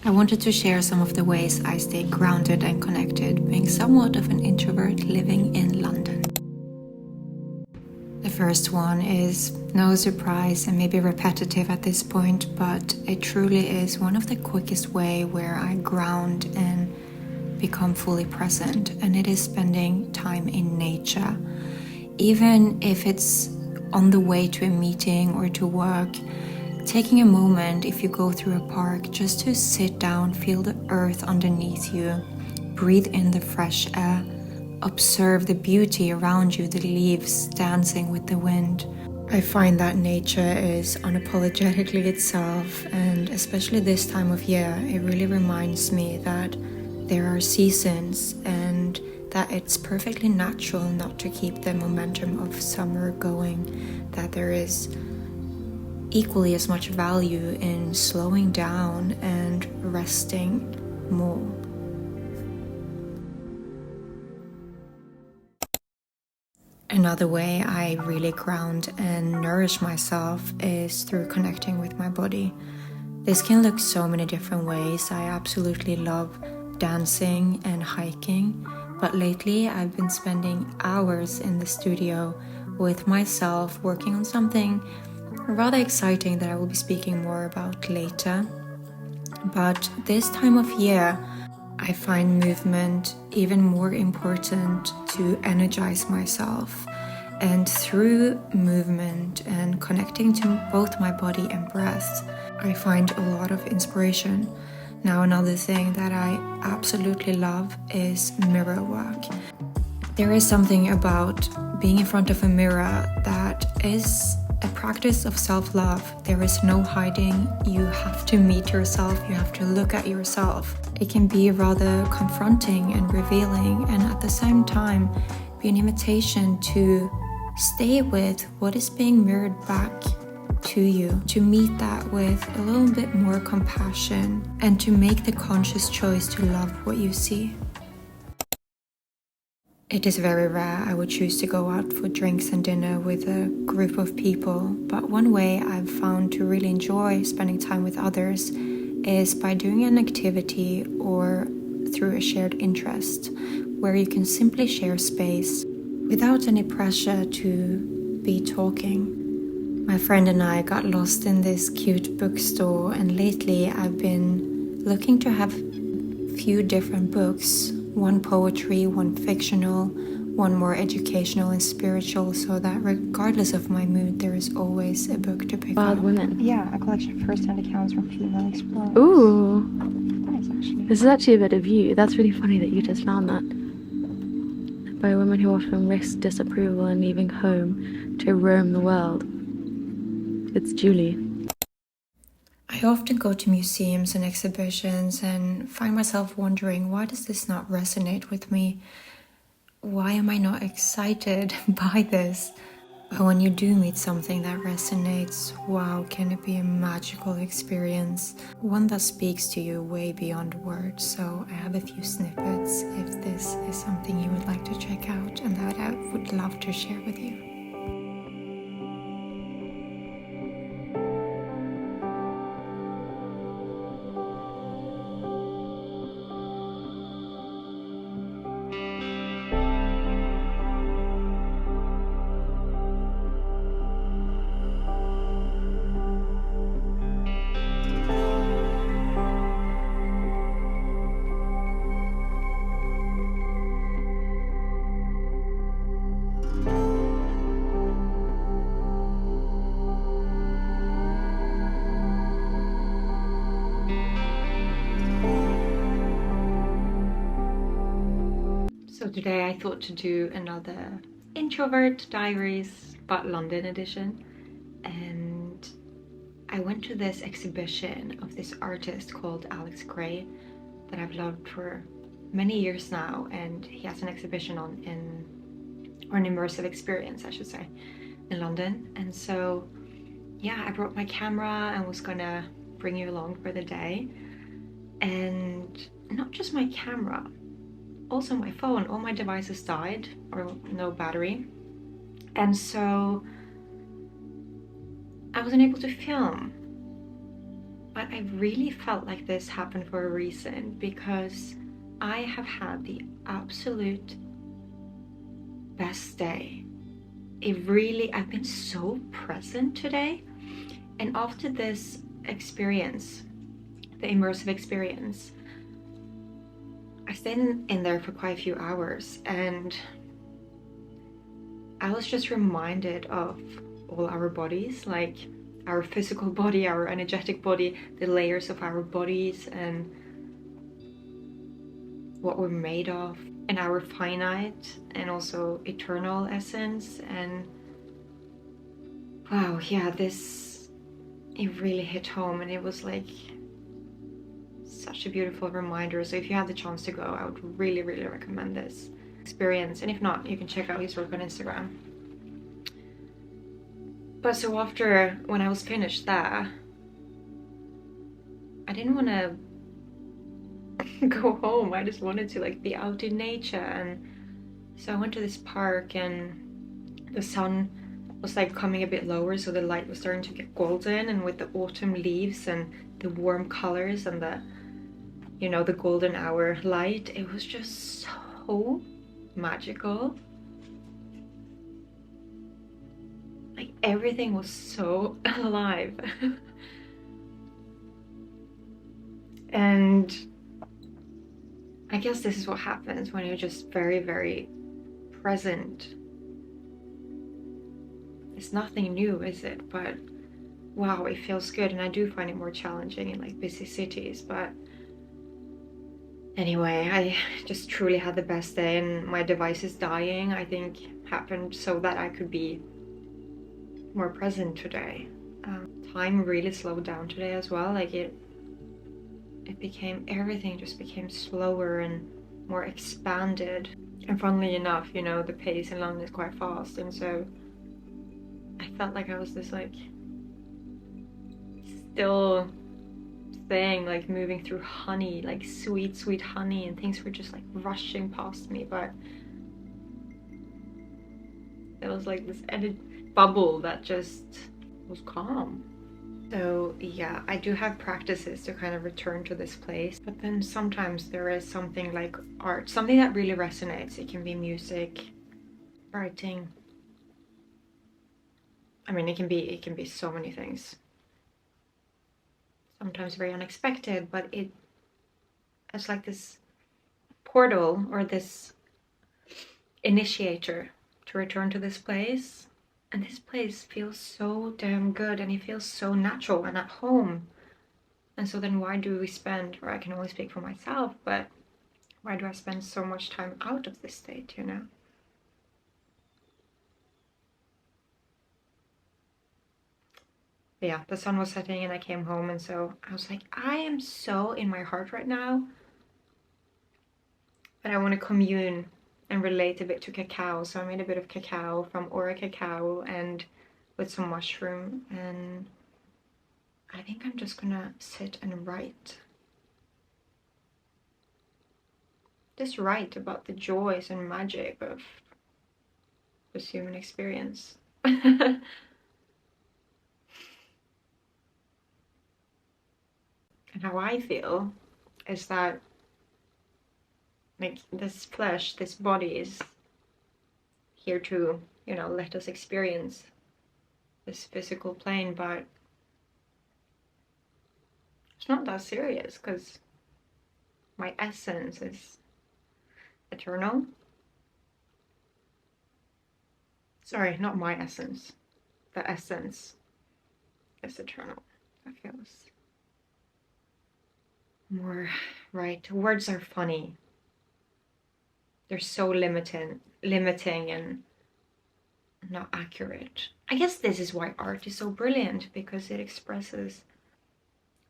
I wanted to share some of the ways I stay grounded and connected, being somewhat of an introvert living in London. The first one is no surprise and maybe repetitive at this point, but it truly is one of the quickest way where I ground and become fully present, and it is spending time in nature. Even if it's on the way to a meeting or to work, taking a moment, if you go through a park, just to sit down, feel the earth underneath you, breathe in the fresh air, observe the beauty around you, the leaves dancing with the wind. I find that nature is unapologetically itself, and especially this time of year, it really reminds me that there are seasons and that it's perfectly natural not to keep the momentum of summer going, that there is equally as much value in slowing down and resting more. Another way I really ground and nourish myself is through connecting with my body. This can look so many different ways. I absolutely love dancing and hiking, but lately I've been spending hours in the studio with myself working on something rather exciting that I will be speaking more about later. But this time of year, I find movement even more important to energize myself. And through movement and connecting to both my body and breath, I find a lot of inspiration. Now, another thing that I absolutely love is mirror work. There is something about being in front of a mirror that is a practice of self-love. There is no hiding. You have to meet yourself. You have to look at yourself. It can be rather confronting and revealing, and at the same time be an invitation to stay with what is being mirrored back to you, to meet that with a little bit more compassion, and to make the conscious choice to love what you see. It is very rare I would choose to go out for drinks and dinner with a group of people, but one way I've found to really enjoy spending time with others is by doing an activity or through a shared interest, where you can simply share space without any pressure to be talking. My friend and I got lost in this cute bookstore, and lately I've been looking to have a few different books. One poetry, one fictional, one more educational and spiritual, so that regardless of my mood, there is always a book to pick Wild up. Women. Yeah, a collection of first-hand accounts from female explorers. Ooh, Nice, actually. this is actually a bit of you. That's really funny that you just found that. By women who often risk disapproval and leaving home to roam the world. It's Julie. I often go to museums and exhibitions and find myself wondering, why does this not resonate with me? Why am I not excited by this? But when you do meet something that resonates, wow, can it be a magical experience? One that speaks to you way beyond words. So I have a few snippets if this is something you would like to check out and that I would love to share with you. So today I thought to do another Introvert Diaries but London edition, and I went to this exhibition of this artist called Alex Gray that I've loved for many years now, and he has an exhibition or an immersive experience I should say, in London. And so yeah, I brought my camera and was gonna bring you along for the day, and not just my camera, also my phone. All my devices died, or no battery, and so I wasn't able to film. But I really felt like this happened for a reason, because I have had the absolute best day. I've been so present today. And after this experience, the immersive experience, I stayed in there for quite a few hours, and I was just reminded of all our bodies, like our physical body, our energetic body, the layers of our bodies, and what we're made of, and our finite and also eternal essence. And wow, yeah, it really hit home, and it was like such a beautiful reminder. So if you have the chance to go, I would really, really recommend this experience. And if not, you can check out his work on Instagram. But so after, when I was finished there, I didn't want to go home. I just wanted to like be out in nature. And so I went to this park, and the sun was like coming a bit lower, so the light was starting to get golden, and with the autumn leaves and the warm colors and the, you know, the golden hour light, it was just so magical. Like everything was so alive. And I guess this is what happens when you're just very, very present. It's nothing new, is it? But wow, it feels good. And I do find it more challenging in like busy cities. But anyway, I just truly had the best day, and my devices dying, I think, happened so that I could be more present today. Time really slowed down today as well. Like everything just became slower and more expanded. And funnily enough, you know, the pace in London is quite fast, and so I felt like I was this like still thing, like moving through honey, like sweet, sweet honey, and things were just like rushing past me. But it was like this bubble that just was calm. So yeah, I do have practices to kind of return to this place, but then sometimes there is something like art, something that really resonates. It can be music, writing. I mean, it can be so many things. Sometimes very unexpected, but it's like this portal or this initiator to return to this place. And this place feels so damn good, and it feels so natural and at home. And so then why do we spend, or I can only speak for myself, but why do I spend so much time out of this state, you know? But yeah, the sun was setting and I came home, and so I was like, I am so in my heart right now, but I want to commune and relate a bit to cacao. So I made a bit of cacao from Ora cacao and with some mushroom, and I think I'm just gonna sit and write. Just write about the joys and magic of this human experience. And how I feel is that like this flesh, this body is here to, you know, let us experience this physical plane, but it's not that serious, because my essence is eternal. Sorry, not my essence. The essence is eternal. That feels more right. Words are funny. They're so limiting and not accurate. I guess this is why art is so brilliant, because it expresses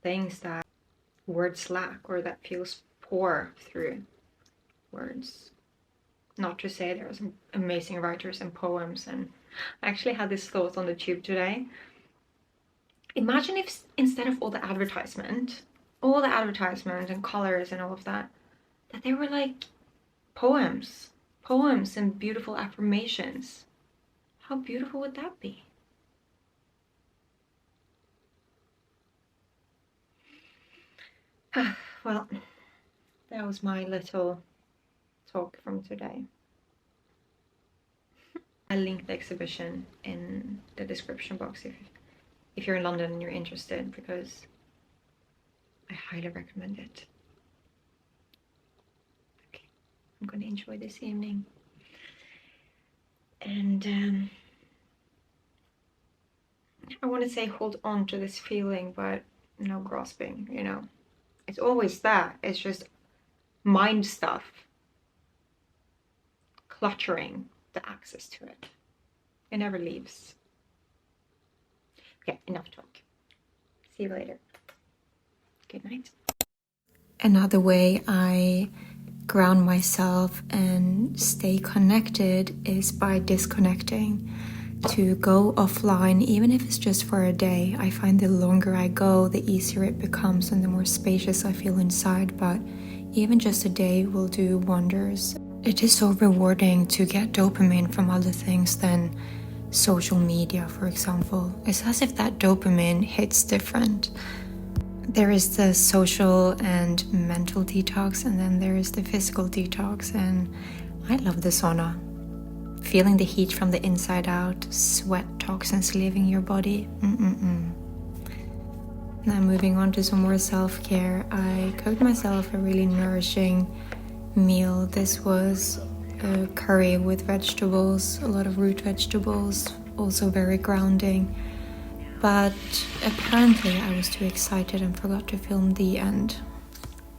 things that words lack, or that feels poor through words. Not to say there are some amazing writers and poems, and I actually had this thought on the tube today. Imagine if instead of all the advertisement and colors and all of that, that they were like poems and beautiful affirmations. How beautiful would that be? Well, that was my little talk from today. I'll link the exhibition in the description box if you're in London and you're interested, because I highly recommend it. Okay, I'm gonna enjoy this evening. And I want to say hold on to this feeling, but no grasping, you know. It's always that. It's just mind stuff cluttering the access to it. It never leaves. Okay, enough talk. See you later. Good night. Another way I ground myself and stay connected is by disconnecting. To go offline, even if it's just for a day. I find the longer I go, the easier it becomes and the more spacious I feel inside, but even just a day will do wonders. It is so rewarding to get dopamine from other things than social media, for example. It's as if that dopamine hits different. There is the social and mental detox, and then there is the physical detox, and I love the sauna. Feeling the heat from the inside out, sweat toxins leaving your body. Now moving on to some more self-care, I cooked myself a really nourishing meal. This was a curry with vegetables, a lot of root vegetables, also very grounding. But apparently I was too excited and forgot to film the end.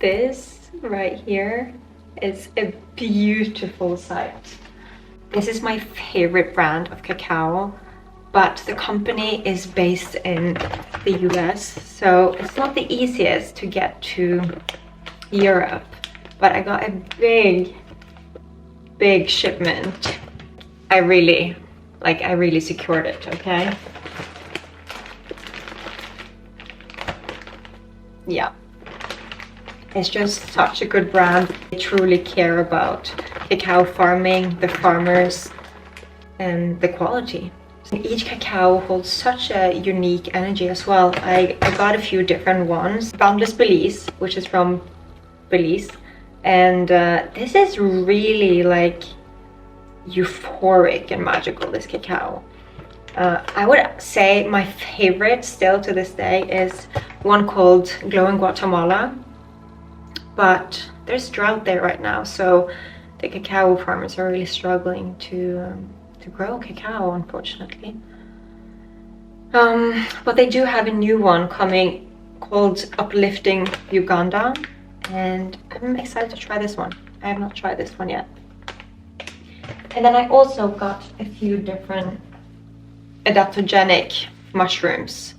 This right here is a beautiful sight. This is my favorite brand of cacao, but the company is based in the US, so it's not the easiest to get to Europe. But I got a big shipment. I really secured it, okay? Yeah. It's just such a good brand. They truly care about cacao farming, the farmers, and the quality. Each cacao holds such a unique energy as well. I got a few different ones. Boundless Belize, which is from Belize. And this is really like euphoric and magical, this cacao. I would say my favorite still to this day is one called Glowing Guatemala. But there's drought there right now, so the cacao farmers are really struggling to grow cacao, unfortunately. But they do have a new one coming called Uplifting Uganda, and I'm excited to try this one. I have not tried this one yet. And then I also got a few different adaptogenic mushrooms,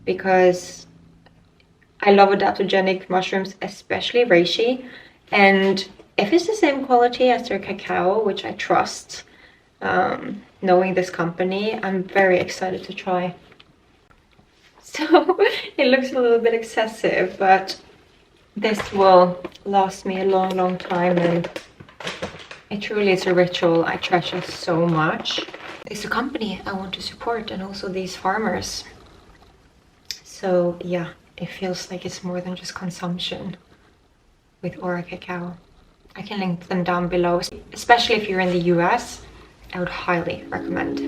because I love adaptogenic mushrooms, especially reishi. And if it's the same quality as their cacao, which I trust, knowing this company, I'm very excited to try. So it looks a little bit excessive, but this will last me a long time, and it truly is a ritual I treasure so much. It's a company I want to support, and also these farmers. So yeah, it feels like it's more than just consumption with Aura Cacao. I can link them down below, especially if you're in the US. I would highly recommend.